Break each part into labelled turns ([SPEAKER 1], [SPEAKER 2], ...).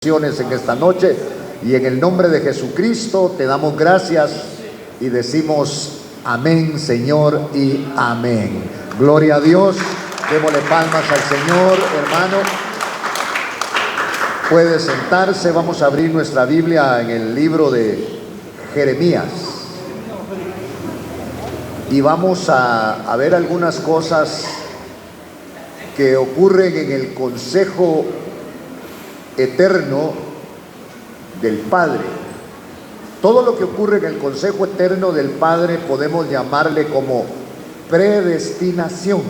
[SPEAKER 1] En esta noche, y en el nombre de Jesucristo te damos gracias y decimos amén, Señor, y amén. Gloria a Dios. Démosle palmas al Señor, hermano. Puede sentarse. Vamos a abrir nuestra Biblia en el libro de Jeremías y vamos a ver algunas cosas que ocurren en el consejo eterno del Padre. Todo lo que ocurre en el consejo eterno del Padre podemos llamarle como predestinación.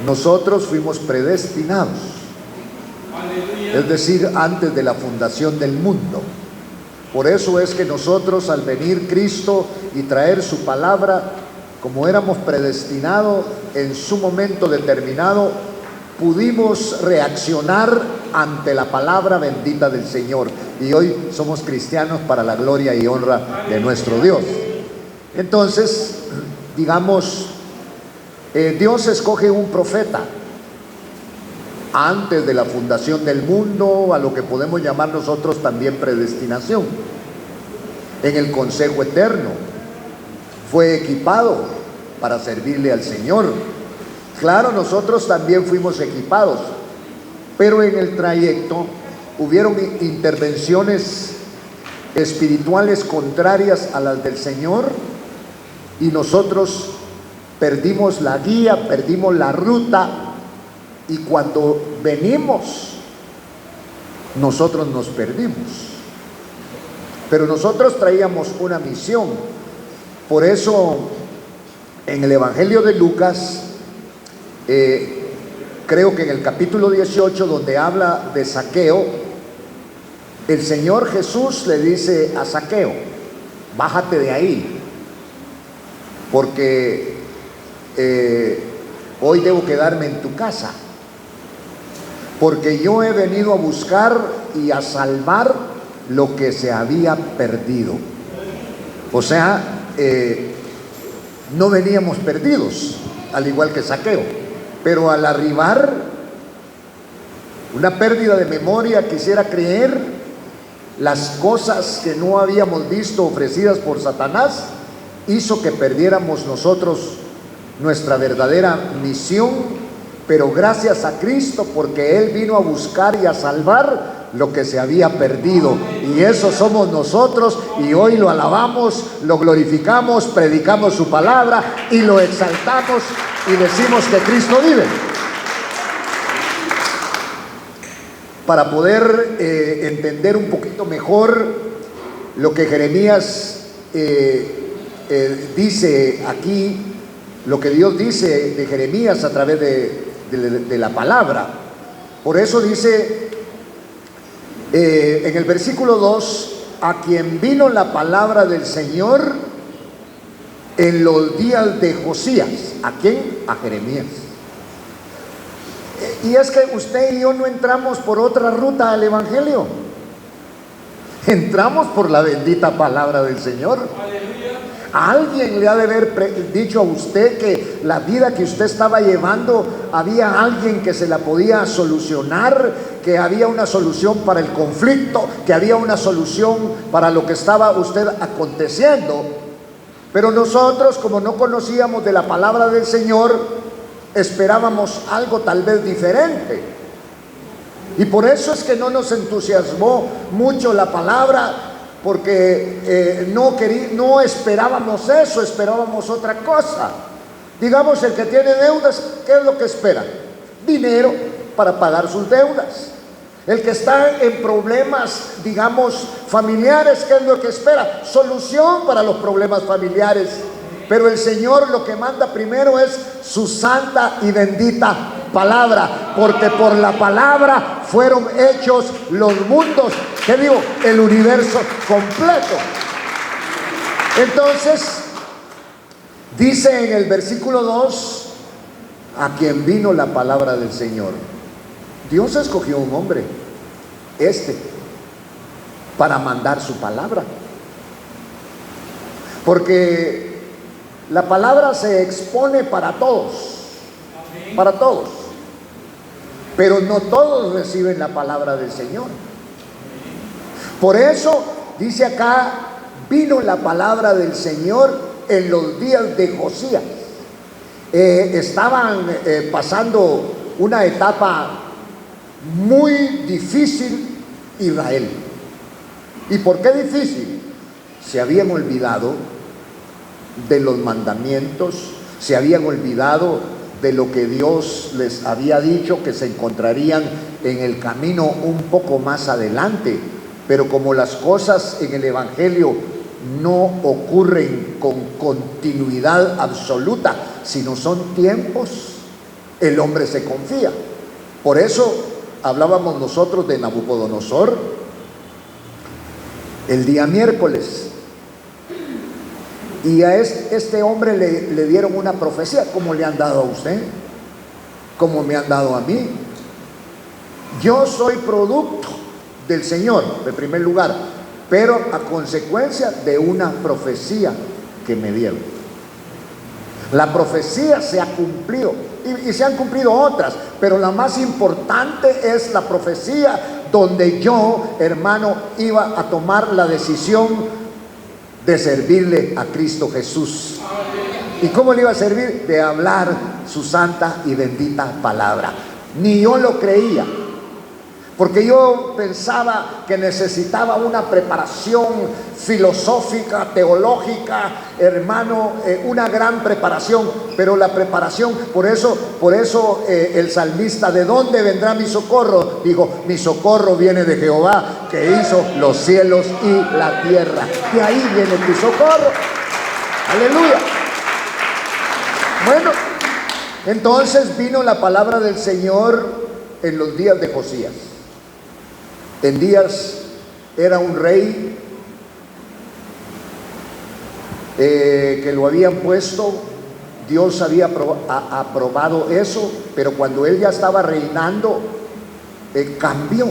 [SPEAKER 1] Nosotros fuimos predestinados, es decir, antes de la fundación del mundo. Por eso es que nosotros, al venir Cristo y traer su palabra, como éramos predestinados en su momento determinado, pudimos reaccionar ante la palabra bendita del Señor, y hoy somos cristianos para la gloria y honra de nuestro Dios. Entonces, digamos, Dios escoge un profeta antes de la fundación del mundo, a lo que podemos llamar nosotros también predestinación. En el consejo eterno fue equipado para servirle al Señor. Claro, nosotros también fuimos equipados, pero en el trayecto hubieron intervenciones espirituales contrarias a las del Señor, y nosotros perdimos la guía, perdimos la ruta, y cuando venimos, nosotros nos perdimos. Pero nosotros traíamos una misión. Por eso, en el Evangelio de Lucas, creo que en el capítulo 18, donde habla de Zaqueo, el Señor Jesús le dice a Zaqueo: bájate de ahí, porque hoy debo quedarme en tu casa, porque yo he venido a buscar y a salvar lo que se había perdido. O sea, no veníamos perdidos, al igual que Zaqueo. Pero al arribar, una pérdida de memoria, quisiera creer, las cosas que no habíamos visto ofrecidas por Satanás, hizo que perdiéramos nosotros nuestra verdadera misión. Pero gracias a Cristo, porque Él vino a buscar y a salvar lo que se había perdido, y eso somos nosotros, y hoy lo alabamos, lo glorificamos, predicamos su palabra y lo exaltamos y decimos que Cristo vive. Para poder entender un poquito mejor lo que Jeremías dice aquí, lo que Dios dice de Jeremías a través de la palabra. Por eso dice en el versículo 2: a quien vino la palabra del Señor en los días de Josías. ¿A quién? A Jeremías. Y es que usted y yo no entramos por otra ruta al Evangelio, entramos por la bendita palabra del Señor. Alguien le ha de haber dicho a usted que la vida que usted estaba llevando, había alguien que se la podía solucionar, que había una solución para el conflicto, que había una solución para lo que estaba usted aconteciendo. Pero nosotros, como no conocíamos de la palabra del Señor, esperábamos algo tal vez diferente. Y por eso es que no nos entusiasmó mucho la palabra, porque no esperábamos eso, esperábamos otra cosa. Digamos, el que tiene deudas, ¿qué es lo que espera? Dinero para pagar sus deudas. El que está en problemas, digamos, familiares, ¿qué es lo que espera? Solución para los problemas familiares. Pero el Señor lo que manda primero es su santa y bendita palabra, porque por la palabra fueron hechos los mundos, ¿qué digo? El universo completo. Entonces, dice en el versículo 2: a quien vino la palabra del Señor. Dios escogió un hombre, para mandar su palabra, porque la palabra se expone para todos, para todos. pero no todos reciben la palabra del Señor. Por eso dice acá, vino la palabra del Señor en los días de Josías. Estaban pasando una etapa muy difícil Israel. ¿Y por qué difícil? Se habían olvidado de los mandamientos, se habían olvidado de lo que Dios les había dicho, que se encontrarían en el camino un poco más adelante. Pero como las cosas en el Evangelio no ocurren con continuidad absoluta, sino son tiempos, el hombre se confía. Por eso hablábamos nosotros de Nabucodonosor el día miércoles, y a este hombre le dieron una profecía, como le han dado a usted, como me han dado a mí. Yo soy producto del Señor, en primer lugar, pero a consecuencia de una profecía que me dieron. La profecía se ha cumplido, y se han cumplido otras, pero la más importante es la profecía donde yo, hermano, iba a tomar la decisión de servirle a Cristo Jesús. ¿Y cómo le iba a servir? De hablar su santa y bendita palabra. Ni yo lo creía, porque yo pensaba que necesitaba una preparación filosófica, teológica, hermano, una gran preparación. Pero la preparación, por eso el salmista, ¿de dónde vendrá mi socorro? Dijo, mi socorro viene de Jehová, que hizo los cielos y la tierra. De ahí viene tu socorro. Aleluya. Bueno, entonces vino la palabra del Señor en los días de Josías. En días era un rey que lo habían puesto, Dios había aprobado eso, pero cuando él ya estaba reinando, cambió.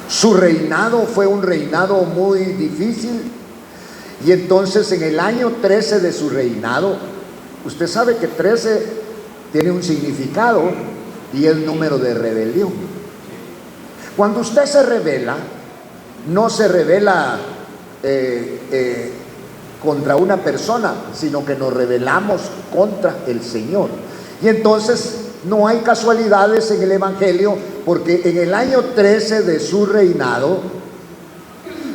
[SPEAKER 1] Su reinado fue un reinado muy difícil, y entonces en el año 13 de su reinado, usted sabe que 13 tiene un significado y es número de rebelión. Cuando usted se revela, no se revela contra una persona, sino que nos rebelamos contra el Señor. Y entonces no hay casualidades en el Evangelio, porque en el año 13 de su reinado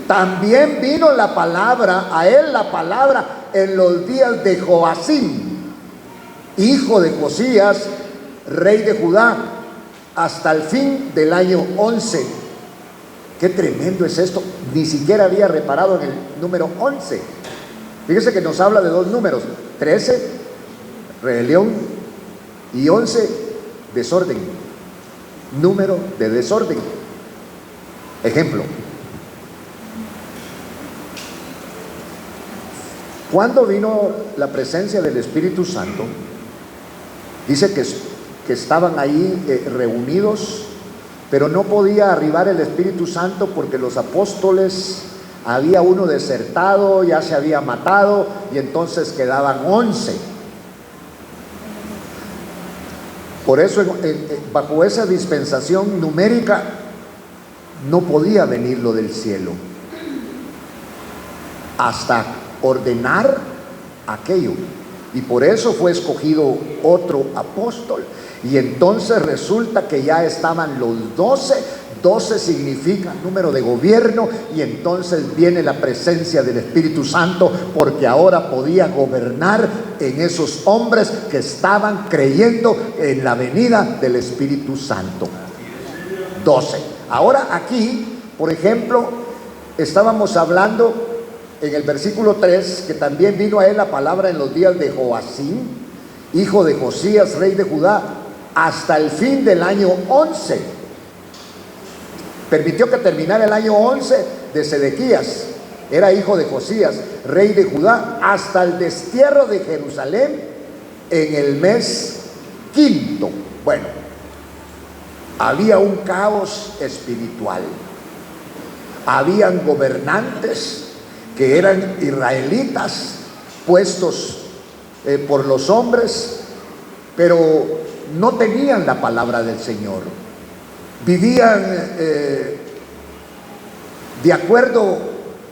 [SPEAKER 1] también vino la palabra, a él la palabra, en los días de Joacim, hijo de Josías, rey de Judá, hasta el fin del año 11. Qué tremendo es esto. Ni siquiera había reparado en el número 11. Fíjese que nos habla de dos números: 13, rebelión, y 11, desorden. Número de desorden. Ejemplo: cuando vino la presencia del Espíritu Santo, dice que estaban ahí reunidos, pero no podía arribar el Espíritu Santo porque los apóstoles, había uno desertado, ya se había matado, y entonces quedaban 11. Por eso bajo esa dispensación numérica no podía venir lo del cielo hasta ordenar aquello, y por eso fue escogido otro apóstol. Y entonces resulta que ya estaban los 12. 12 significa número de gobierno, y entonces viene la presencia del Espíritu Santo, porque ahora podía gobernar en esos hombres que estaban creyendo en la venida del Espíritu Santo. 12. Ahora aquí, por ejemplo, estábamos hablando en el versículo 3, que también vino a él la palabra en los días de Joacim, hijo de Josías, rey de Judá, hasta el fin del año 11. Permitió que terminara el año 11 de Sedequías, era hijo de Josías, rey de Judá, hasta el destierro de Jerusalén en el mes quinto. Bueno, había un caos espiritual. Habían gobernantes que eran israelitas, puestos por los hombres, pero no tenían la palabra del Señor. Vivían de acuerdo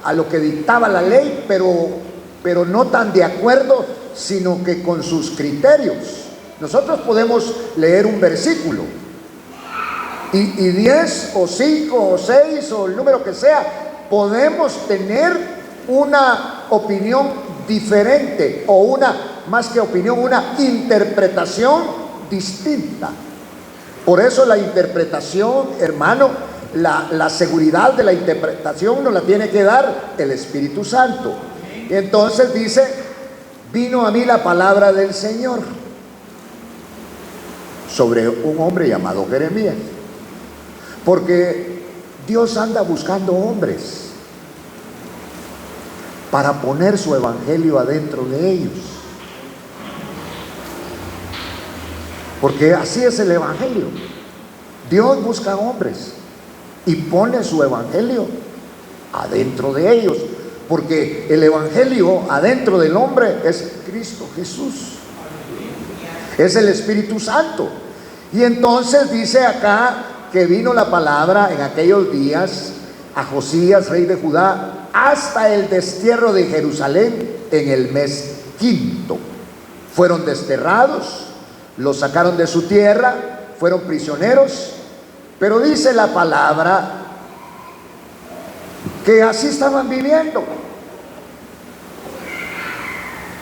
[SPEAKER 1] a lo que dictaba la ley, pero no tan de acuerdo, sino que con sus criterios. Nosotros podemos leer un versículo y 10 o 5 o 6 o el número que sea, podemos tener una opinión diferente, o una, más que opinión, una interpretación distinta. Por eso la interpretación, hermano, la seguridad de la interpretación nos la tiene que dar el Espíritu Santo. Entonces dice: vino a mí la palabra del Señor sobre un hombre llamado Jeremías. Porque Dios anda buscando hombres para poner su evangelio adentro de ellos. Porque así es el evangelio. Dios busca hombres y pone su evangelio adentro de ellos. Porque el evangelio adentro del hombre es Cristo Jesús. Es el Espíritu Santo. Y entonces dice acá que vino la palabra en aquellos días a Josías, rey de Judá, hasta el destierro de Jerusalén en el mes quinto. Fueron desterrados, los sacaron de su tierra, fueron prisioneros, pero dice la palabra que así estaban viviendo.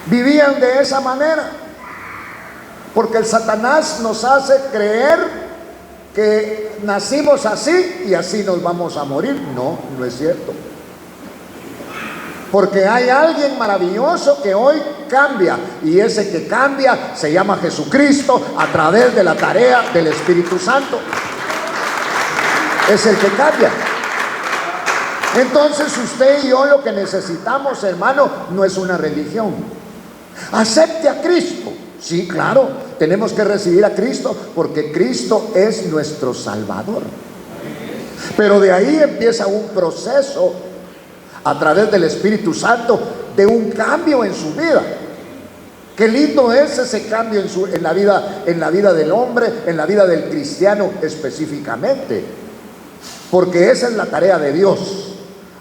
[SPEAKER 1] Vivían de esa manera, porque el Satanás nos hace creer que nacimos así y así nos vamos a morir. No, no es cierto. Porque hay alguien maravilloso que hoy cambia, y ese que cambia se llama Jesucristo a través de la tarea del Espíritu Santo. Es el que cambia. Entonces usted y yo lo que necesitamos, hermano, no es una religión. Acepte a Cristo. Sí, claro, tenemos que recibir a Cristo porque Cristo es nuestro Salvador. Pero de ahí empieza un proceso a través del Espíritu Santo de un cambio en su vida. Qué lindo es ese cambio en la vida del hombre, en la vida del cristiano específicamente. Porque esa es la tarea de Dios.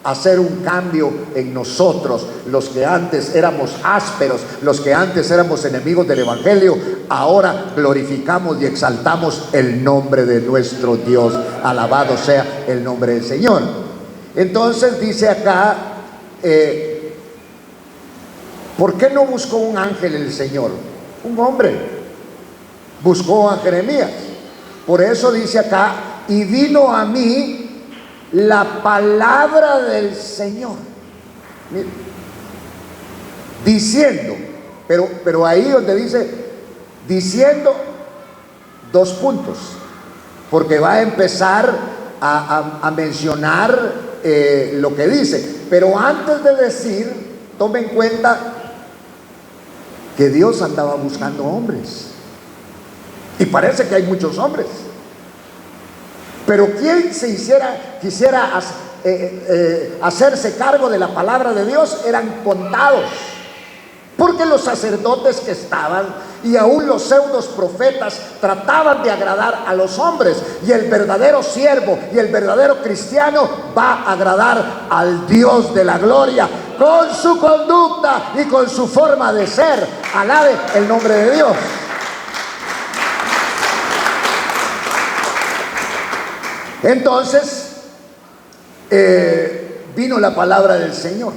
[SPEAKER 1] Hacer un cambio en nosotros, los que antes éramos ásperos, los que antes éramos enemigos del evangelio, ahora glorificamos y exaltamos el nombre de nuestro Dios. Alabado sea el nombre del Señor. Entonces dice acá, ¿por qué no buscó un ángel el Señor? Un hombre buscó a Jeremías. Por eso dice acá: y vino a mí la palabra del Señor. Mire, diciendo, pero ahí donde dice diciendo, dos puntos, porque va a empezar a mencionar lo que dice. Pero antes de decir, tome en cuenta que Dios andaba buscando hombres, y parece que hay muchos hombres. Pero quien quisiera hacerse cargo de la palabra de Dios eran contados, porque los sacerdotes que estaban y aún los pseudos profetas trataban de agradar a los hombres, y el verdadero siervo y el verdadero cristiano va a agradar al Dios de la gloria con su conducta y con su forma de ser. Alabe el nombre de Dios. Entonces vino la palabra del Señor.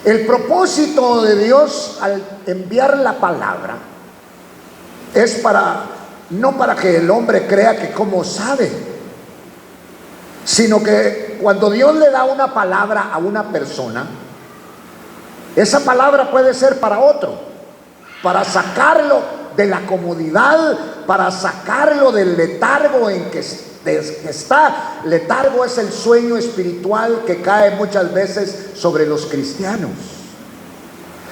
[SPEAKER 1] El propósito de Dios al enviar la palabra es no para que el hombre crea que como sabe, sino que cuando Dios le da una palabra a una persona, esa palabra puede ser para otro, para sacarlo de la comodidad, para sacarlo del letargo en que está. Letargo es el sueño espiritual que cae muchas veces sobre los cristianos.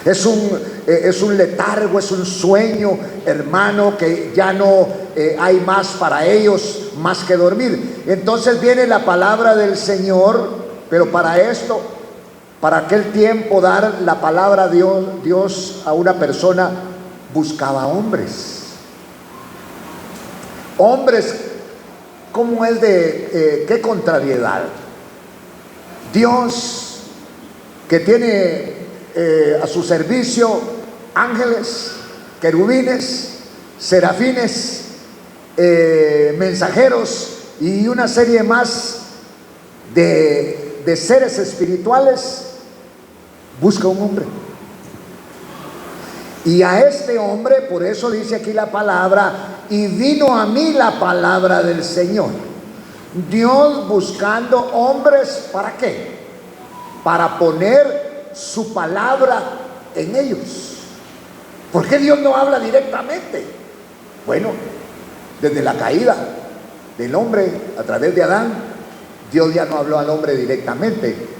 [SPEAKER 1] Es un letargo, es un sueño, hermano, que ya no hay más para ellos más que dormir. Entonces viene la palabra del Señor, pero para esto, para aquel tiempo dar la palabra Dios a una persona buscaba hombres. Hombres, ¿cómo es qué contrariedad? Dios, que tiene a su servicio ángeles, querubines, serafines, mensajeros y una serie más de seres espirituales, busca un hombre. Y a este hombre, por eso dice aquí la palabra, y vino a mí la palabra del Señor. Dios buscando hombres, ¿para qué? Para poner su palabra en ellos. ¿Por qué Dios no habla directamente? Bueno, desde la caída del hombre a través de Adán, Dios ya no habló al hombre directamente,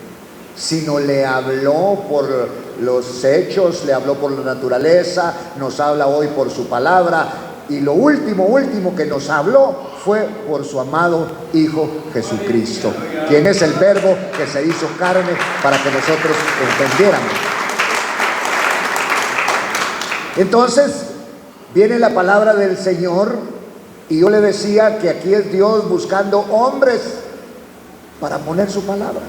[SPEAKER 1] sino le habló por los hechos, le habló por la naturaleza, nos habla hoy por su palabra, y lo último que nos habló fue por su amado Hijo Jesucristo, quien es el Verbo que se hizo carne para que nosotros entendiéramos. Entonces viene la palabra del Señor, y yo le decía que aquí es Dios buscando hombres para poner su palabra.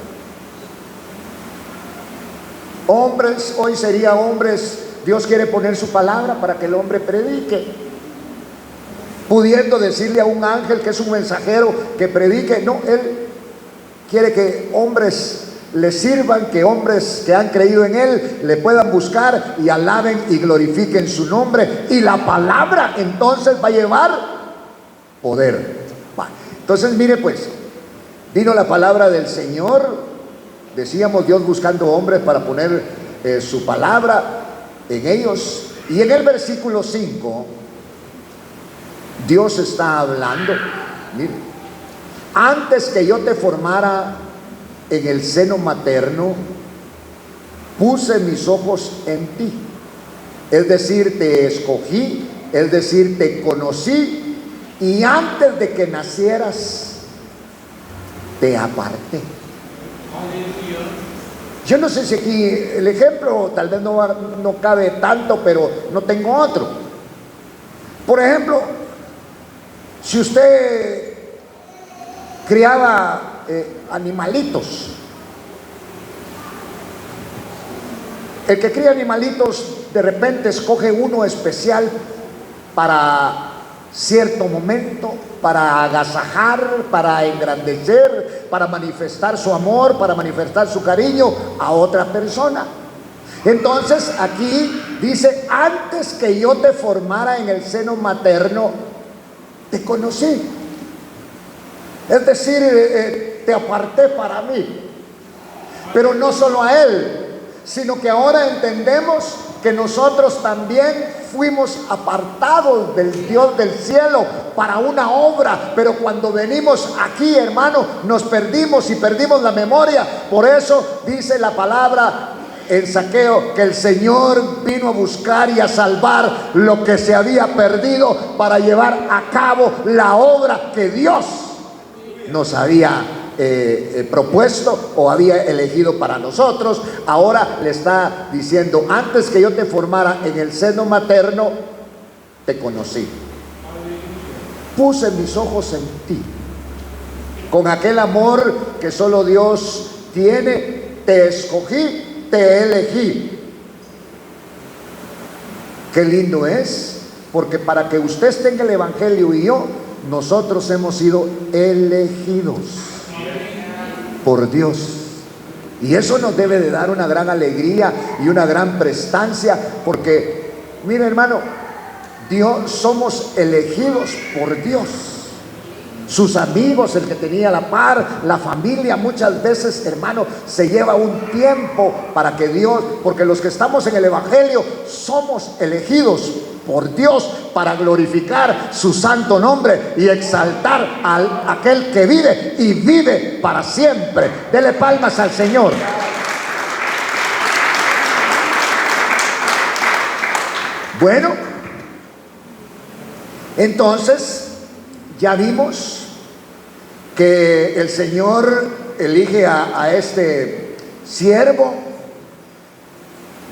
[SPEAKER 1] Hombres, hoy sería hombres, Dios quiere poner su palabra para que el hombre predique, pudiendo decirle a un ángel que es un mensajero que predique. No, Él quiere que hombres le sirvan, que hombres que han creído en Él le puedan buscar y alaben y glorifiquen su nombre, y la palabra entonces va a llevar poder. Entonces mire pues, vino la palabra del Señor. Decíamos, Dios buscando hombres para poner su palabra en ellos. Y en el versículo 5, Dios está hablando. Mire, antes que yo te formara en el seno materno, puse mis ojos en ti. Es decir, te escogí, es decir, te conocí, y antes de que nacieras, te aparté. Yo no sé si aquí el ejemplo tal vez no cabe tanto, pero no tengo otro. Por ejemplo, si usted criaba animalitos, el que cría animalitos de repente escoge uno especial para cierto momento, para agasajar, para engrandecer, para manifestar su amor, para manifestar su cariño a otra persona. Entonces aquí dice, antes que yo te formara en el seno materno, te conocí. Es decir, te aparté para mí. Pero no solo a Él, sino que ahora entendemos que nosotros también fuimos apartados del Dios del cielo para una obra, pero cuando venimos aquí, hermano, nos perdimos y perdimos la memoria. Por eso dice la palabra en Zaqueo que el Señor vino a buscar y a salvar lo que se había perdido para llevar a cabo la obra que Dios nos había propuesto o había elegido para nosotros. Ahora le está diciendo, antes que yo te formara en el seno materno, te conocí, puse mis ojos en ti, con aquel amor que solo Dios tiene, te escogí, te elegí. Qué lindo es, porque para que usted esté en el Evangelio y yo, nosotros hemos sido elegidos por Dios, y eso nos debe de dar una gran alegría y una gran prestancia, porque mire, hermano, Dios, somos elegidos por Dios. Sus amigos, el que tenía la par, la familia, muchas veces, hermano, se lleva un tiempo para que Dios, porque los que estamos en el Evangelio somos elegidos por Dios para glorificar su santo nombre y exaltar a aquel que vive y vive para siempre. Dele palmas al Señor. Bueno, entonces ya vimos que el Señor elige a este siervo.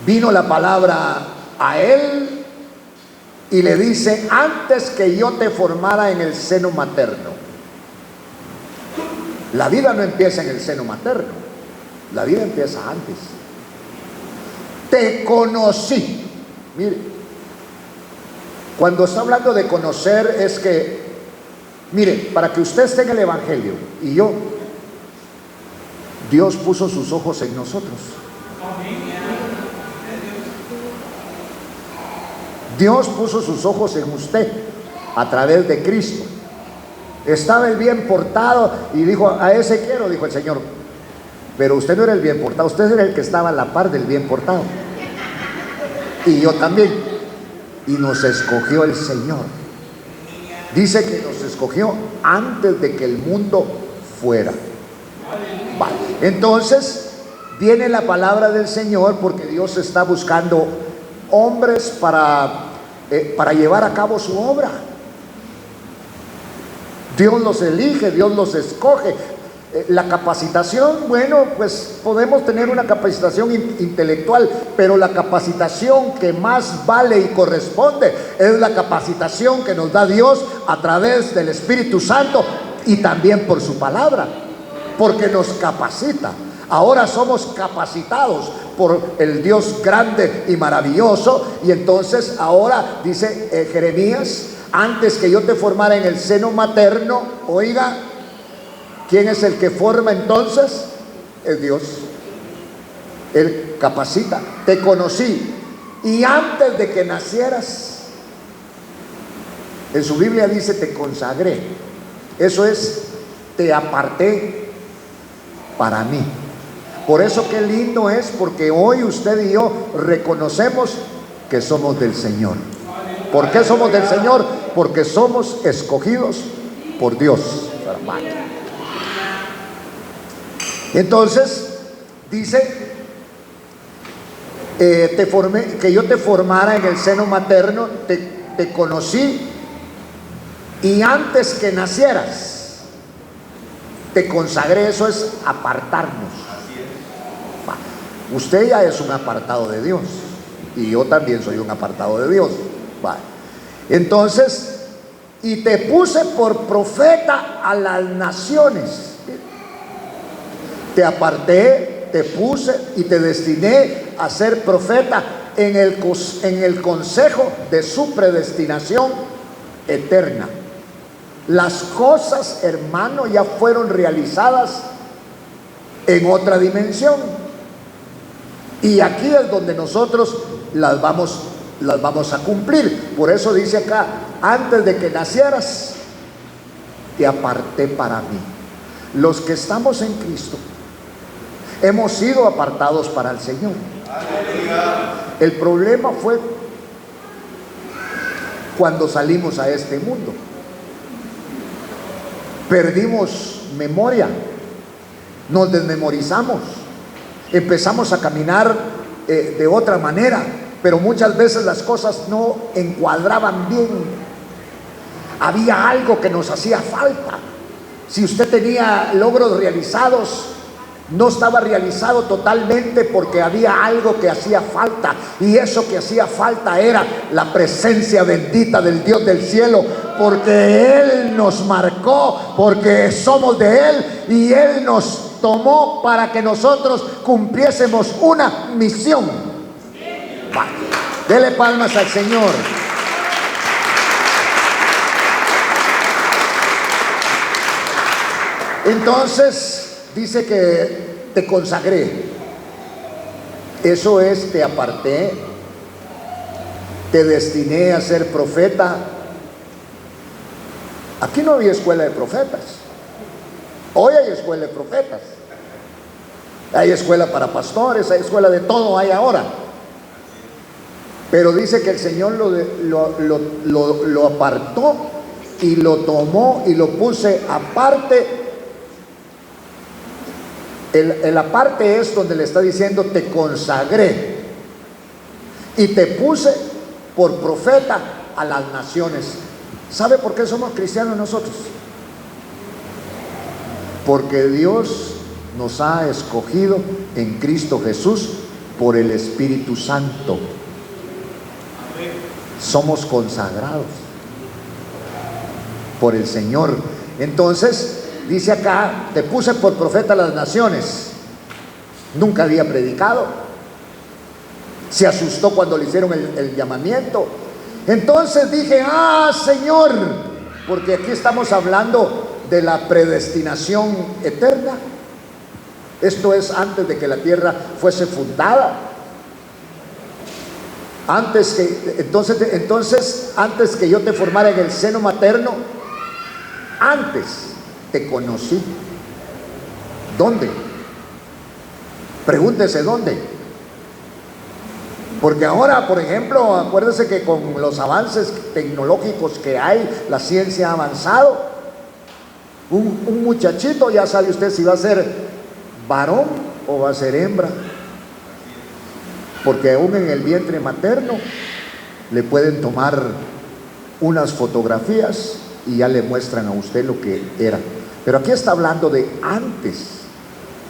[SPEAKER 1] Vino la palabra a él, Y le dice: antes que yo te formara en el seno materno. La vida no empieza en el seno materno, la vida empieza antes. Te conocí. Mire, cuando está hablando de conocer es que, mire, para que usted esté en el Evangelio y yo, Dios puso sus ojos en nosotros. Dios puso sus ojos en usted a través de Cristo. Estaba el bien portado y dijo: a ese quiero, dijo el Señor. Pero usted no era el bien portado, usted era el que estaba a la par del bien portado. Y yo también. Y nos escogió el Señor. Dice que nos escogió antes de que el mundo fuera. Vale. Entonces viene la palabra del Señor, porque Dios está buscando hombres para llevar a cabo su obra. Dios los elige, Dios los escoge. La capacitación, bueno, pues podemos tener una capacitación intelectual, pero la capacitación que más vale y corresponde es la capacitación que nos da Dios a través del Espíritu Santo y también por su palabra, porque nos capacita. Ahora somos capacitados por el Dios grande y maravilloso. Y entonces ahora dice Jeremías: antes que yo te formara en el seno materno. Oiga, ¿quién es el que forma entonces? Es Dios. Él capacita. Te conocí y antes de que nacieras. En su Biblia dice: te consagré. Eso es, te aparté para mí. Por eso qué lindo es, porque hoy usted y yo reconocemos que somos del Señor. ¿Por qué somos del Señor? Porque somos escogidos por Dios, hermano. Entonces dice: te formé, que yo te formara en el seno materno, te conocí, y antes que nacieras te consagré. Eso es apartarnos. Usted ya es un apartado de Dios, y yo también soy un apartado de Dios. Vale. Entonces, y te puse por profeta a las naciones. Te aparté, te puse y te destiné a ser profeta en el consejo de su predestinación eterna. Las cosas, hermano, ya fueron realizadas en otra dimensión. Y aquí es donde nosotros las vamos a cumplir. Por eso dice acá: antes de que nacieras, te aparté para mí. Los que estamos en Cristo hemos sido apartados para el Señor. El problema fue cuando salimos a este mundo. Perdimos memoria, nos desmemorizamos, empezamos a caminar de otra manera, pero muchas veces las cosas no encuadraban bien. Había algo que nos hacía falta. Si usted tenía logros realizados, no estaba realizado totalmente porque había algo que hacía falta, y eso que hacía falta era la presencia bendita del Dios del cielo, porque Él nos marcó, porque somos de Él, y Él nos tomó para que nosotros cumpliésemos una misión. Dele palmas al Señor. Entonces dice que te consagré. Eso es, te aparté, te destiné a ser profeta. Aquí no había escuela de profetas. Hoy hay escuela de profetas. Hay escuela para pastores, hay escuela de todo, hay ahora. Pero dice que el Señor lo apartó y lo tomó y lo puse aparte. El aparte es donde le está diciendo: te consagré y te puse por profeta a las naciones. ¿Sabe por qué somos cristianos nosotros? Porque Dios nos ha escogido en Cristo Jesús por el Espíritu Santo. somos consagrados por el Señor. Entonces, dice acá, te puse por profeta a las naciones. Nunca había predicado. Se asustó cuando le hicieron el llamamiento. Entonces dije, Señor, porque aquí estamos hablando de la predestinación eterna. Esto es antes de que la tierra fuese fundada. Entonces, antes que yo te formara en el seno materno, antes te conocí. ¿Dónde? Pregúntese dónde. Porque ahora, por ejemplo, acuérdese que con los avances tecnológicos que hay, la ciencia ha avanzado. Un muchachito, ya sabe usted si va a ser varón o va a ser hembra. Porque aún en el vientre materno le pueden tomar unas fotografías y ya le muestran a usted lo que era. Pero aquí está hablando de antes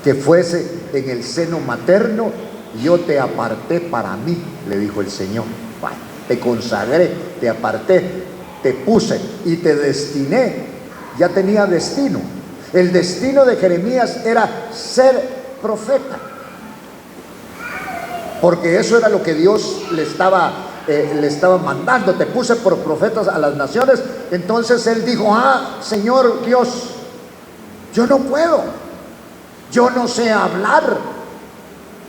[SPEAKER 1] que fuese en el seno materno, yo te aparté para mí, le dijo el Señor. Te consagré, te aparté, te puse y te destiné. Ya tenía destino. El destino de Jeremías era ser profeta, porque eso era lo que Dios le estaba mandando. Te puse por profetas a las naciones. Entonces él dijo, Señor Dios, yo no puedo, yo no sé hablar.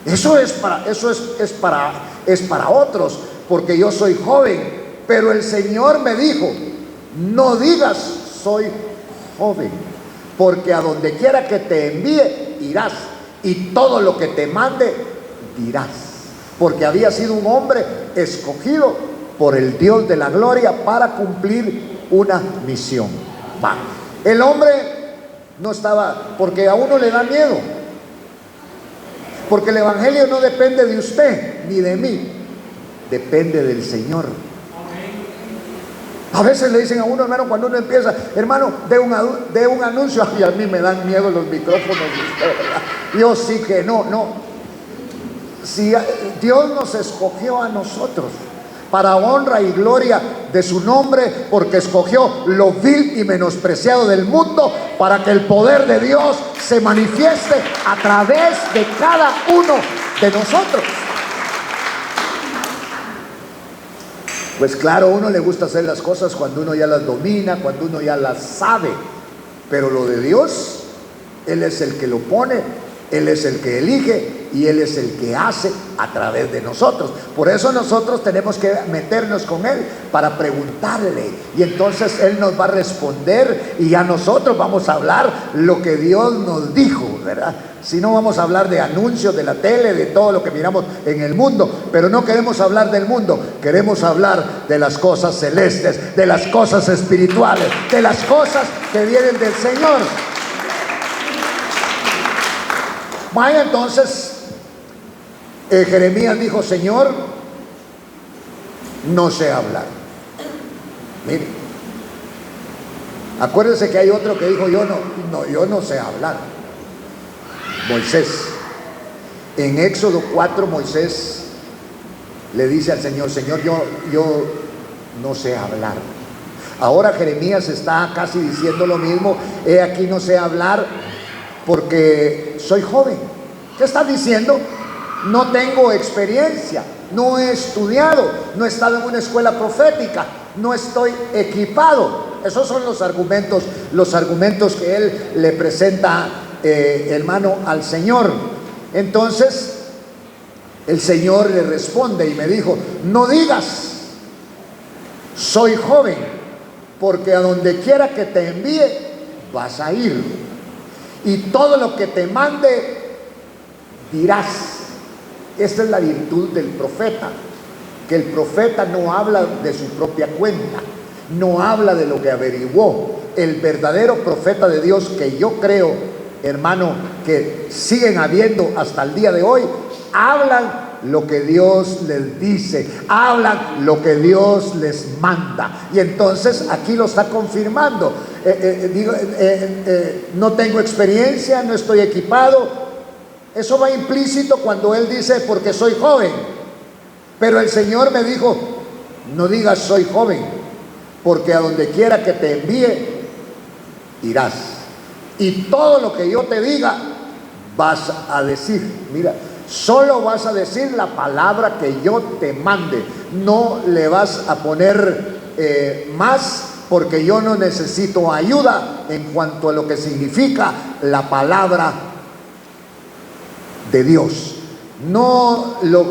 [SPEAKER 1] Eso es para otros, porque yo soy joven. Pero el Señor me dijo, no digas soy joven, porque a donde quiera que te envíe irás, y todo lo que te mande dirás. Porque había sido un hombre escogido por el Dios de la gloria para cumplir una misión. El hombre no estaba, porque a uno le da miedo, porque el evangelio no depende de usted ni de mí, depende del Señor. A veces le dicen a uno, hermano, cuando uno empieza, hermano, de un anuncio, y a mí me dan miedo los micrófonos de usted, ¿verdad? Yo sí que no. Si Dios nos escogió a nosotros para honra y gloria de su nombre, porque escogió lo vil y menospreciado del mundo para que el poder de Dios se manifieste a través de cada uno de nosotros. Pues claro, a uno le gusta hacer las cosas cuando uno ya las domina, cuando uno ya las sabe, pero lo de Dios, Él es el que lo pone, Él es el que elige y Él es el que hace a través de nosotros. Por eso nosotros tenemos que meternos con Él para preguntarle, y entonces Él nos va a responder, y ya nosotros vamos a hablar lo que Dios nos dijo, ¿verdad? Si no, vamos a hablar de anuncios de la tele, de todo lo que miramos en el mundo, pero no queremos hablar del mundo, queremos hablar de las cosas celestes, de las cosas espirituales, de las cosas que vienen del Señor. Vaya, entonces Jeremías dijo, Señor, no sé hablar. Mire, acuérdense que hay otro que dijo, yo no sé hablar. Moisés. En Éxodo 4, Moisés le dice al Señor, Señor, yo no sé hablar. Ahora Jeremías está casi diciendo lo mismo. He aquí no sé hablar porque soy joven. ¿Qué está diciendo? No tengo experiencia, no he estudiado, no he estado en una escuela profética, no estoy equipado. Esos son los argumentos que él le presenta, hermano, al Señor. Entonces el Señor le responde y me dijo, no digas soy joven, porque a donde quiera que te envíe vas a ir, y todo lo que te mande dirás. Esta es la virtud del profeta, que el profeta no habla de su propia cuenta, no habla de lo que averiguó. El verdadero profeta de Dios, que yo creo, hermano, que siguen habiendo hasta el día de hoy, hablan lo que Dios les dice, hablan lo que Dios les manda. Y entonces aquí lo está confirmando. No tengo experiencia, no estoy equipado. Eso va implícito cuando él dice, porque soy joven. Pero el Señor me dijo, No digas soy joven, porque a donde quiera que te envíe, irás. Y todo lo que yo te diga, vas a decir. Mira, solo vas a decir la palabra que yo te mande. No le vas a poner más, porque yo no necesito ayuda en cuanto a lo que significa la palabra de Dios.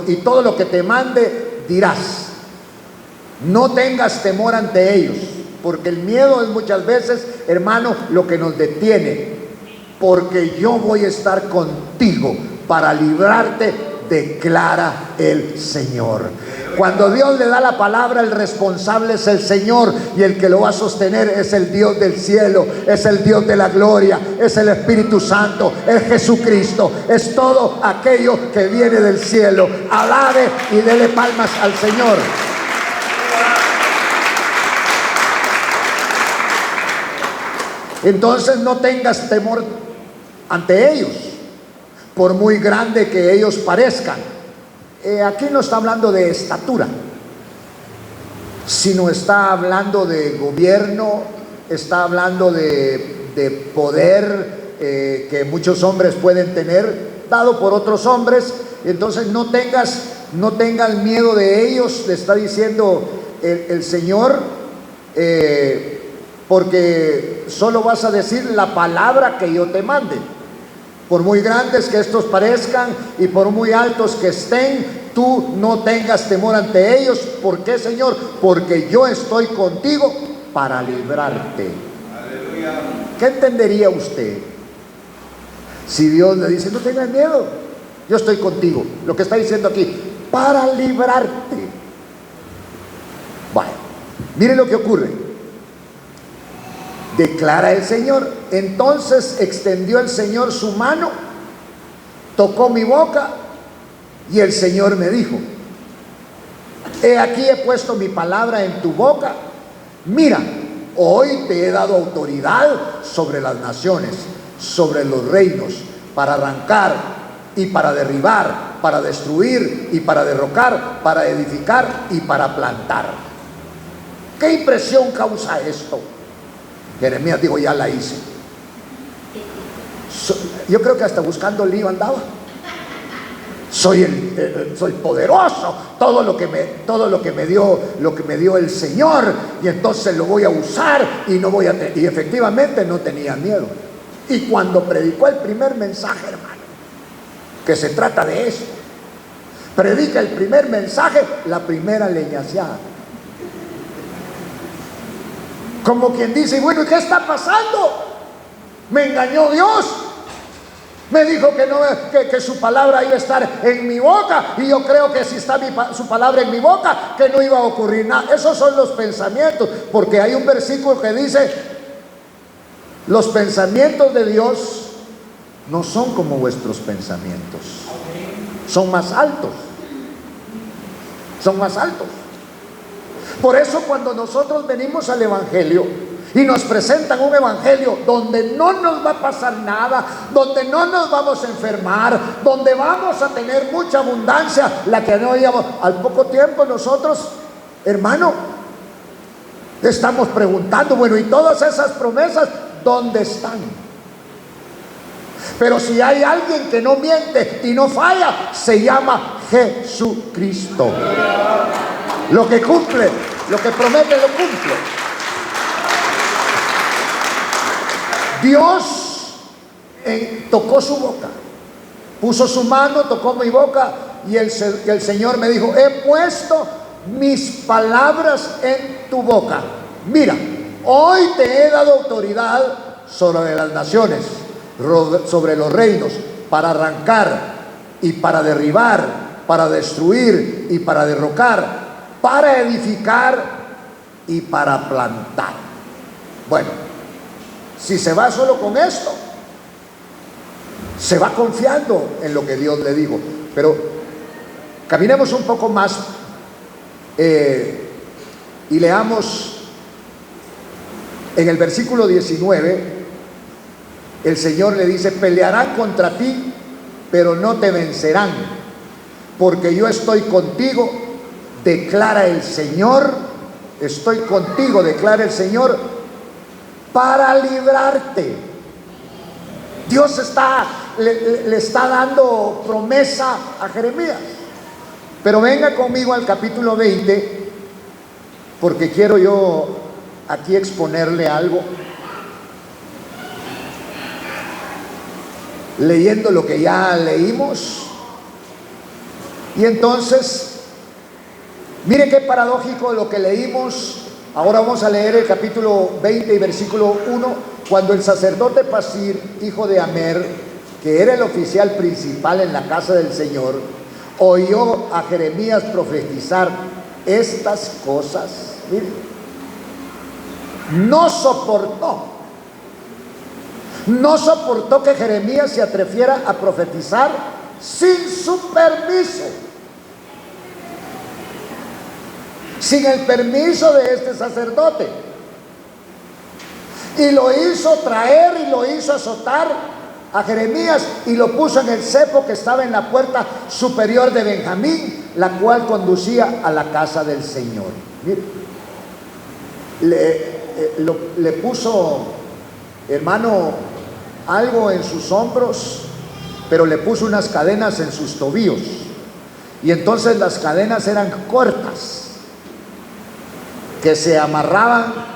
[SPEAKER 1] Y todo lo que te mande dirás. No tengas temor ante ellos, porque el miedo es muchas veces, hermano, lo que nos detiene. Porque yo voy a estar contigo para librarte, declara el Señor. Cuando Dios le da la palabra, el responsable es el Señor, y el que lo va a sostener es el Dios del cielo, es el Dios de la gloria, es el Espíritu Santo, es Jesucristo, es todo aquello que viene del cielo. Alabe y dele palmas al Señor. Entonces no tengas temor ante ellos, por muy grande que ellos parezcan. Aquí no está hablando de estatura, sino está hablando de gobierno, está hablando de poder que muchos hombres pueden tener, dado por otros hombres. Entonces no tengas miedo de ellos, le está diciendo el Señor, porque solo vas a decir la palabra que yo te mande. Por muy grandes que estos parezcan y por muy altos que estén, tú no tengas temor ante ellos. ¿Por qué, Señor? Porque yo estoy contigo para librarte. Aleluya. ¿Qué entendería usted si Dios le dice, no tengas miedo, yo estoy contigo? Lo que está diciendo aquí, para librarte. Bueno, mire lo que ocurre. Declara el Señor. Entonces extendió el Señor su mano, tocó mi boca, y el Señor me dijo, he aquí he puesto mi palabra en tu boca. Mira, hoy te he dado autoridad sobre las naciones, sobre los reinos, para arrancar y para derribar, para destruir y para derrocar, para edificar y para plantar. ¿Qué impresión causa esto? Jeremías dijo, ya la hice. Yo creo que hasta buscando lío andaba. Soy poderoso, todo lo que me dio el Señor, y entonces lo voy a usar, y efectivamente no tenía miedo. Y cuando predicó el primer mensaje, hermano, que se trata de eso, predica el primer mensaje, la primera leñaseada. Como quien dice, bueno, ¿y qué está pasando? Me engañó Dios. Me dijo que su palabra iba a estar en mi boca, y yo creo que si está su palabra en mi boca, que no iba a ocurrir nada. Esos son los pensamientos, porque hay un versículo que dice, los pensamientos de Dios no son como vuestros pensamientos, son más altos, son más altos. Por eso cuando nosotros venimos al Evangelio y nos presentan un Evangelio donde no nos va a pasar nada, donde no nos vamos a enfermar, donde vamos a tener mucha abundancia, la que no habíamos, al poco tiempo nosotros, hermano, estamos preguntando, bueno, ¿y todas esas promesas dónde están? Pero si hay alguien que no miente y no falla, se llama Jesucristo. Lo que cumple, lo que promete, lo cumple. Dios tocó su boca, puso su mano, tocó mi boca, y el Señor me dijo, he puesto mis palabras en tu boca. Mira, hoy te he dado autoridad sobre las naciones, sobre los reinos, para arrancar y para derribar, para destruir y para derrocar, para edificar y para plantar. Bueno, si se va solo con esto, se va confiando en lo que Dios le dijo. Pero caminemos un poco más y leamos en el versículo 19. El Señor le dice, pelearán contra ti, pero no te vencerán, porque yo estoy contigo, declara el Señor, estoy contigo, declara el Señor, para librarte. Dios le está dando promesa a Jeremías. Pero venga conmigo al capítulo 20, porque quiero yo aquí exponerle algo. Leyendo lo que ya leímos. Y entonces, mire qué paradójico lo que leímos. Ahora vamos a leer el capítulo 20 y versículo 1. Cuando el sacerdote Pasir, hijo de Amer, que era el oficial principal en la casa del Señor, oyó a Jeremías profetizar estas cosas, mire, no soportó que Jeremías se atreviera a profetizar sin su permiso, sin el permiso de este sacerdote, y lo hizo traer y lo hizo azotar a Jeremías y lo puso en el cepo que estaba en la puerta superior de Benjamín, la cual conducía a la casa del Señor. Mire, le puso, hermano, algo en sus hombros, pero le puso unas cadenas en sus tobillos, y entonces las cadenas eran cortas que se amarraban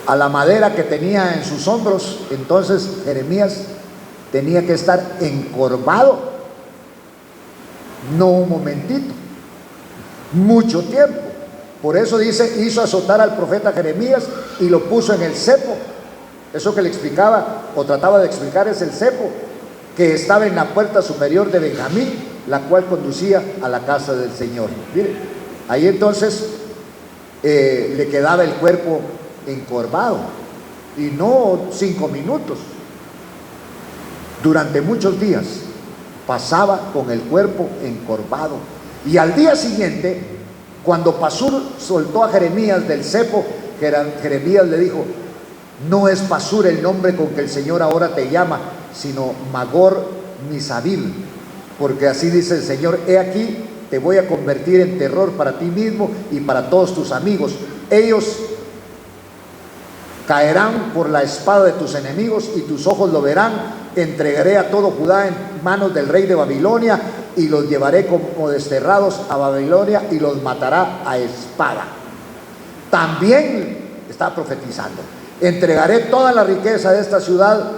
[SPEAKER 1] a la madera que tenía en sus hombros. Entonces Jeremías tenía que estar encorvado, no un momentito, mucho tiempo. Por eso dice, hizo azotar al profeta Jeremías y lo puso en el cepo. Eso que le explicaba o trataba de explicar es el cepo que estaba en la puerta superior de Benjamín, la cual conducía a la casa del Señor. Mire, ahí entonces le quedaba el cuerpo encorvado, y no 5 minutos, durante muchos días pasaba con el cuerpo encorvado. Y al día siguiente, cuando Pasur soltó a Jeremías del cepo, Jeremías le dijo, no es Pasur el nombre con que el Señor ahora te llama, sino Magor Misabil, porque así dice el Señor, he aquí, te voy a convertir en terror para ti mismo y para todos tus amigos. Ellos caerán por la espada de tus enemigos y tus ojos lo verán. Entregaré a todo Judá en manos del rey de Babilonia y los llevaré como desterrados a Babilonia y los matará a espada. También está profetizando, entregaré toda la riqueza de esta ciudad,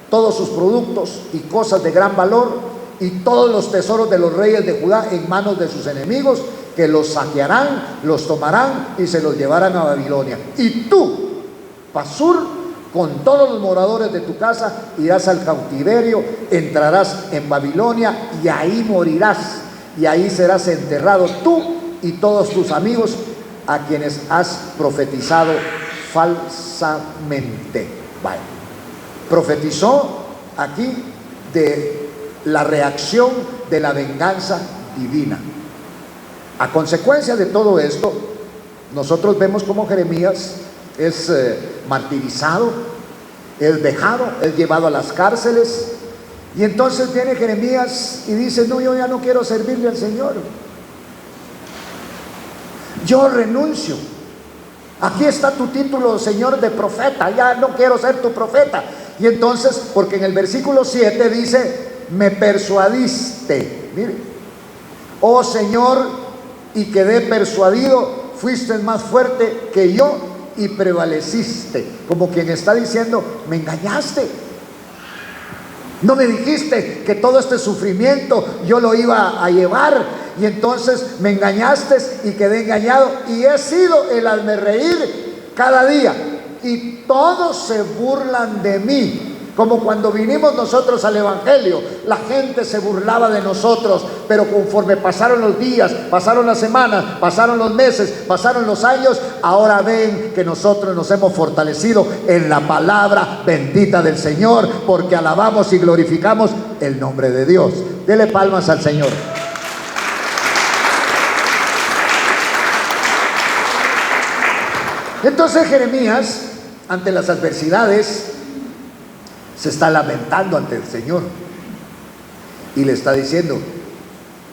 [SPEAKER 1] todos sus productos y cosas de gran valor y todos los tesoros de los reyes de Judá en manos de sus enemigos, que los saquearán, los tomarán y se los llevarán a Babilonia. Y tú, Pasur, con todos los moradores de tu casa irás al cautiverio, entrarás en Babilonia y ahí morirás, y ahí serás enterrado tú y todos tus amigos a quienes has profetizado falsamente. Vale. Profetizó aquí de la reacción de la venganza divina. A consecuencia de todo esto, nosotros vemos cómo Jeremías es martirizado, es dejado, es llevado a las cárceles, y entonces viene Jeremías y dice, no, yo ya no quiero servirle al Señor, yo renuncio, aquí está tu título, Señor, de profeta, ya no quiero ser tu profeta. Y entonces, porque en el versículo 7 dice, me persuadiste, mire, oh Señor, y quedé persuadido, fuiste más fuerte que yo y prevaleciste. Como quien está diciendo, me engañaste, no me dijiste que todo este sufrimiento yo lo iba a llevar, y entonces me engañaste y quedé engañado, y he sido el hazmerreír cada día, y todos se burlan de mí. Como cuando vinimos nosotros al Evangelio, la gente se burlaba de nosotros, pero conforme pasaron los días, pasaron las semanas, pasaron los meses, pasaron los años, ahora ven que nosotros nos hemos fortalecido en la palabra bendita del Señor, porque alabamos y glorificamos el nombre de Dios. Dele palmas al Señor. Entonces Jeremías, ante las adversidades, se está lamentando ante el Señor y le está diciendo,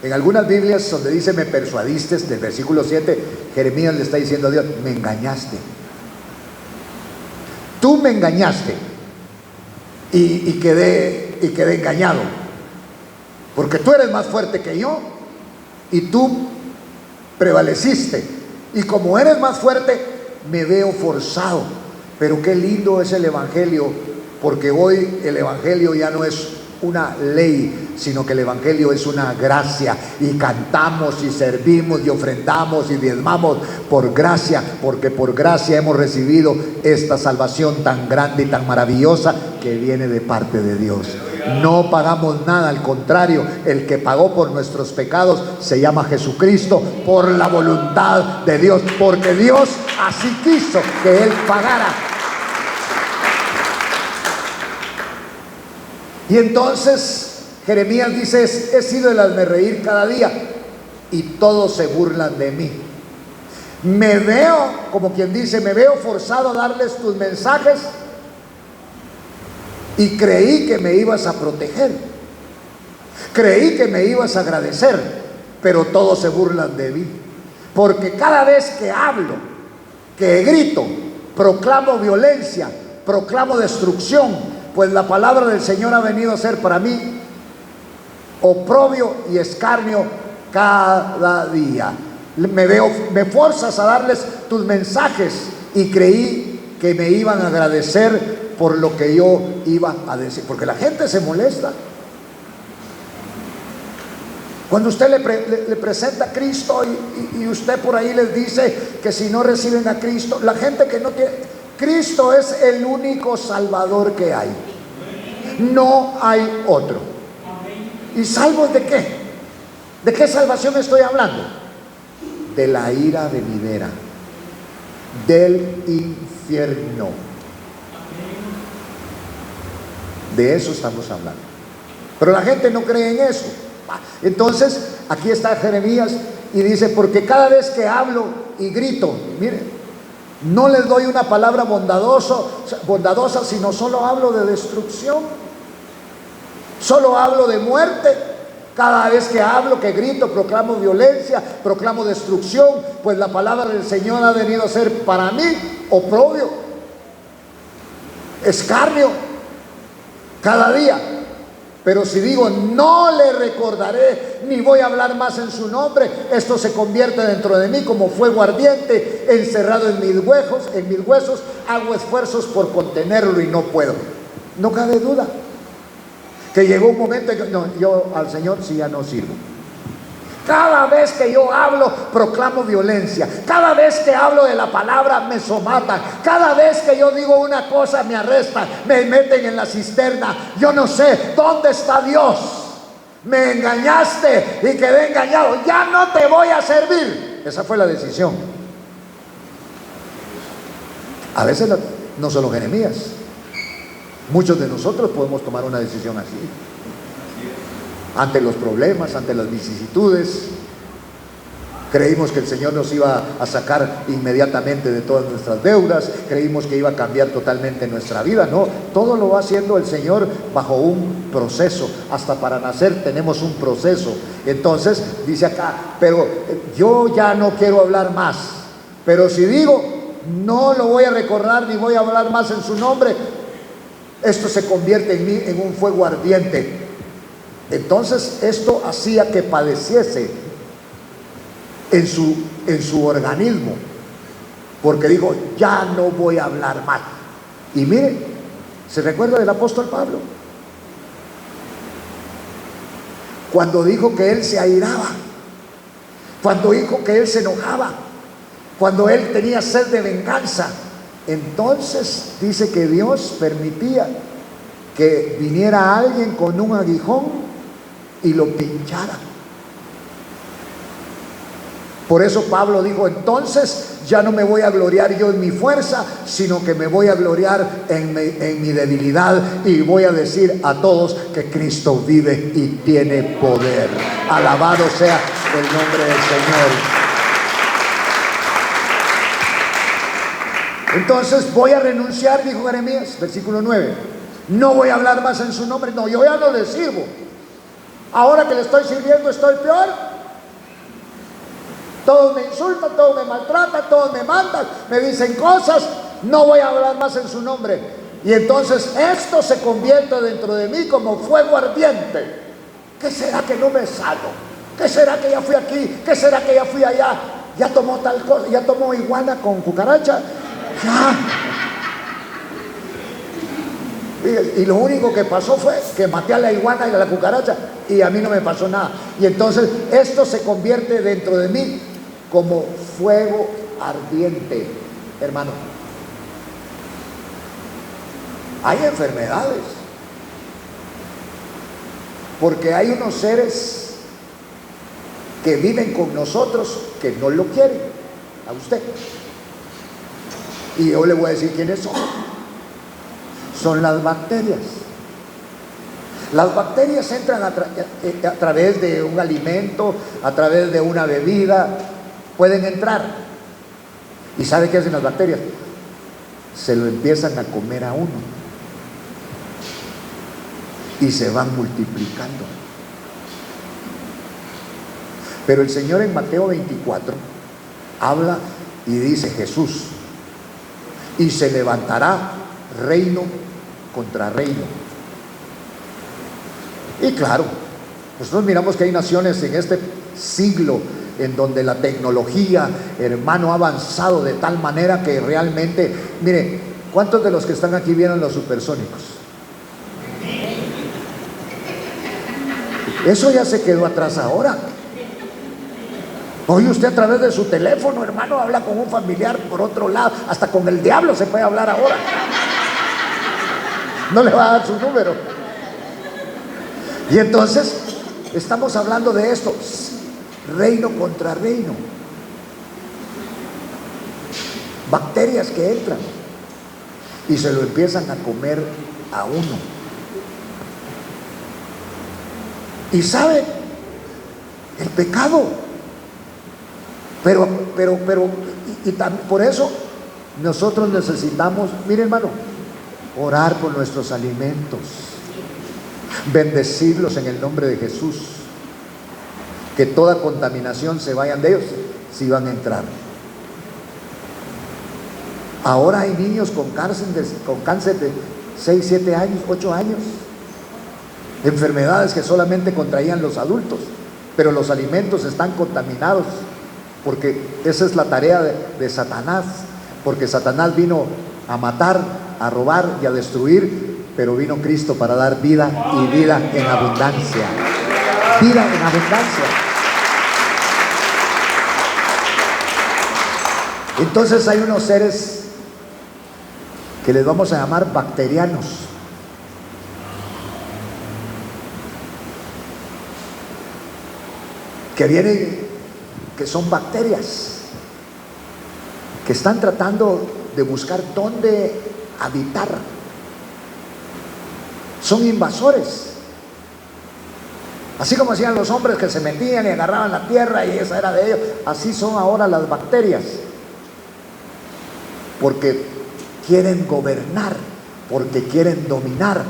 [SPEAKER 1] En algunas Biblias donde dice me persuadiste, del versículo 7, Jeremías le está diciendo a Dios, me engañaste. Tú me engañaste y quedé engañado. Porque tú eres más fuerte que yo y tú prevaleciste. Y como eres más fuerte, me veo forzado. Pero qué lindo es el Evangelio, porque hoy el Evangelio ya no es una ley, sino que el Evangelio es una gracia, y cantamos y servimos y ofrendamos y diezmamos por gracia, porque por gracia hemos recibido esta salvación tan grande y tan maravillosa que viene de parte de Dios. No pagamos nada, al contrario, el que pagó por nuestros pecados se llama Jesucristo, por la voluntad de Dios, porque Dios así quiso que Él pagara. Y entonces Jeremías dice, he sido el hazmerreír cada día y todos se burlan de mí. Me veo, como quien dice, me veo forzado a darles tus mensajes y creí que me ibas a proteger, creí que me ibas a agradecer, pero todos se burlan de mí. Porque cada vez que hablo, que grito, proclamo violencia, proclamo destrucción, pues la palabra del Señor ha venido a ser para mí oprobio y escarnio cada día. Me forzas a darles tus mensajes y creí que me iban a agradecer por lo que yo iba a decir, porque la gente se molesta cuando usted le presenta a Cristo y usted por ahí les dice que si no reciben a Cristo, la gente que no tiene Cristo es el único Salvador que hay, no hay otro. ¿Y salvos de qué? ¿De qué salvación estoy hablando? De la ira venidera, del infierno. De eso estamos hablando. Pero la gente no cree en eso. Entonces aquí está Jeremías y dice, porque cada vez que hablo y grito, mire, no les doy una palabra bondadosa, sino solo hablo de destrucción, solo hablo de muerte. Cada vez que hablo, que grito, proclamo violencia, proclamo destrucción, pues la palabra del Señor ha venido a ser para mí oprobio, escarnio, cada día. Pero si digo, no le recordaré, ni voy a hablar más en su nombre, esto se convierte dentro de mí como fuego ardiente, encerrado en mis huesos, hago esfuerzos por contenerlo y no puedo. No cabe duda que llegó un momento en que no, yo al Señor sí ya no sirvo. Cada vez que yo hablo, proclamo violencia. Cada vez que hablo de la palabra, me somatan. Cada vez que yo digo una cosa, me arrestan, me meten en la cisterna. Yo no sé dónde está Dios. Me engañaste y quedé engañado. Ya no te voy a servir. Esa fue la decisión. A veces no solo Jeremías, muchos de nosotros podemos tomar una decisión así. Ante los problemas, ante las vicisitudes, creímos que el Señor nos iba a sacar inmediatamente de todas nuestras deudas, creímos que iba a cambiar totalmente nuestra vida. No, todo lo va haciendo el Señor bajo un proceso. Hasta para nacer tenemos un proceso. Entonces dice acá, pero yo ya no quiero hablar más, pero si digo, no lo voy a recordar ni voy a hablar más en su nombre, esto se convierte en mí en un fuego ardiente. Entonces esto hacía que padeciese en su organismo, porque dijo, ya no voy a hablar más. Y mire, ¿se recuerda del apóstol Pablo? Cuando dijo que él se airaba, cuando dijo que él se enojaba, cuando él tenía sed de venganza, entonces dice que Dios permitía que viniera alguien con un aguijón y lo pinchara. Por eso Pablo dijo, entonces ya no me voy a gloriar yo en mi fuerza, sino que me voy a gloriar en mi debilidad, y voy a decir a todos que Cristo vive y tiene poder. Alabado sea el nombre del Señor. Entonces voy a renunciar, dijo Jeremías, versículo 9. No voy a hablar más en su nombre. No, yo ya no le sirvo. Ahora que le estoy sirviendo estoy peor. Todos me insultan, todos me maltratan, todos me mandan, me dicen cosas. No voy a hablar más en su nombre. Y entonces esto se convierte dentro de mí como fuego ardiente. ¿Qué será que no me salgo? ¿Qué será que ya fui aquí? ¿Qué será que ya fui allá? Ya tomó tal cosa, ya tomó iguana con cucaracha. Ya. Y lo único que pasó fue que maté a la iguana y a la cucaracha y a mí no me pasó nada. Y entonces esto se convierte dentro de mí como fuego ardiente, hermano. Hay enfermedades porque hay unos seres que viven con nosotros que no lo quieren a usted. Y yo le voy a decir quiénes son. Son las bacterias. Las bacterias entran a través de un alimento, a través de una bebida, pueden entrar. ¿Y sabe qué hacen las bacterias? Se lo empiezan a comer a uno y se van multiplicando. Pero el Señor en Mateo 24 habla y dice Jesús, y se levantará reino contra reino. Y claro, nosotros miramos que hay naciones en este siglo en donde la tecnología, hermano, ha avanzado de tal manera que realmente, mire, ¿cuántos de los que están aquí vieron los supersónicos? Eso ya se quedó atrás ahora. Hoy usted a través de su teléfono, hermano, habla con un familiar por otro lado, hasta con el diablo se puede hablar ahora. No le va a dar su número. Y entonces estamos hablando de esto, reino contra reino, bacterias que entran y se lo empiezan a comer a uno. Y sabe, el pecado, pero por eso nosotros necesitamos, mire hermano, orar por nuestros alimentos, bendecirlos en el nombre de Jesús, que toda contaminación se vayan de ellos si van a entrar. Ahora hay niños con cáncer de 6, 7 años, 8 años, enfermedades que solamente contraían los adultos, pero los alimentos están contaminados, porque esa es la tarea de Satanás, porque Satanás vino a matar, a robar y a destruir, pero vino Cristo para dar vida y vida en abundancia. Vida en abundancia. Entonces hay unos seres que les vamos a llamar bacterianos. Que vienen, que son bacterias, que están tratando de buscar dónde habitar. Son invasores. Así como hacían los hombres que se metían y agarraban la tierra y esa era de ellos, así son ahora las bacterias. Porque quieren gobernar, porque quieren dominar.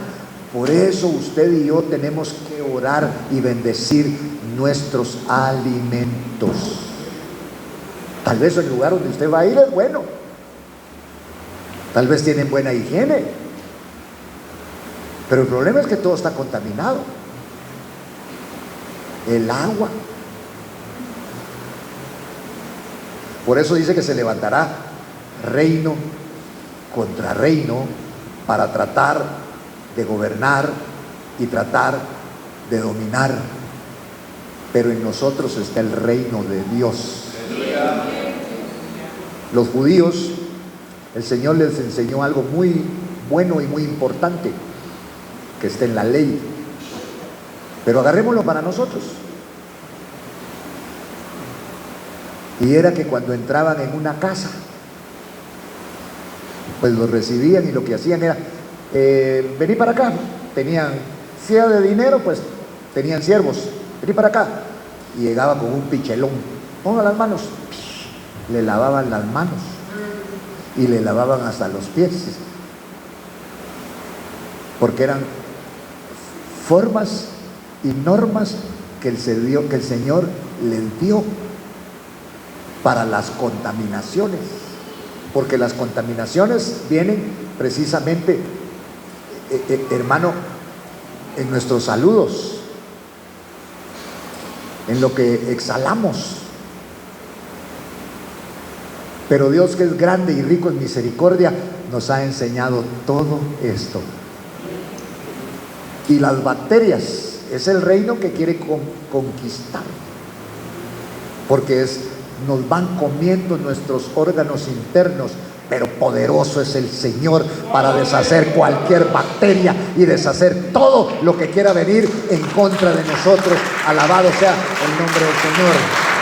[SPEAKER 1] Por eso usted y yo tenemos que orar y bendecir nuestros alimentos. Tal vez el lugar donde usted va a ir es bueno, tal vez tienen buena higiene, pero el problema es que todo está contaminado. El agua. Por eso dice que se levantará reino contra reino para tratar de gobernar y tratar de dominar. Pero en nosotros está el reino de Dios. Los judíos, el Señor les enseñó algo muy bueno y muy importante, que está en la ley, pero agarrémoslo para nosotros. Y era que cuando entraban en una casa, pues los recibían y lo que hacían era, vení para acá, tenían, si era de dinero, pues tenían siervos, vení para acá, y llegaba con un pichelón, ponga las manos, le lavaban las manos y le lavaban hasta los pies, porque eran formas y normas que el Señor les dio para las contaminaciones, porque las contaminaciones vienen precisamente, hermano, en nuestros saludos, en lo que exhalamos. Pero Dios, que es grande y rico en misericordia, nos ha enseñado todo esto. Y las bacterias es el reino que quiere conquistar, porque nos van comiendo nuestros órganos internos, pero poderoso es el Señor para deshacer cualquier bacteria y deshacer todo lo que quiera venir en contra de nosotros. Alabado sea el nombre del Señor.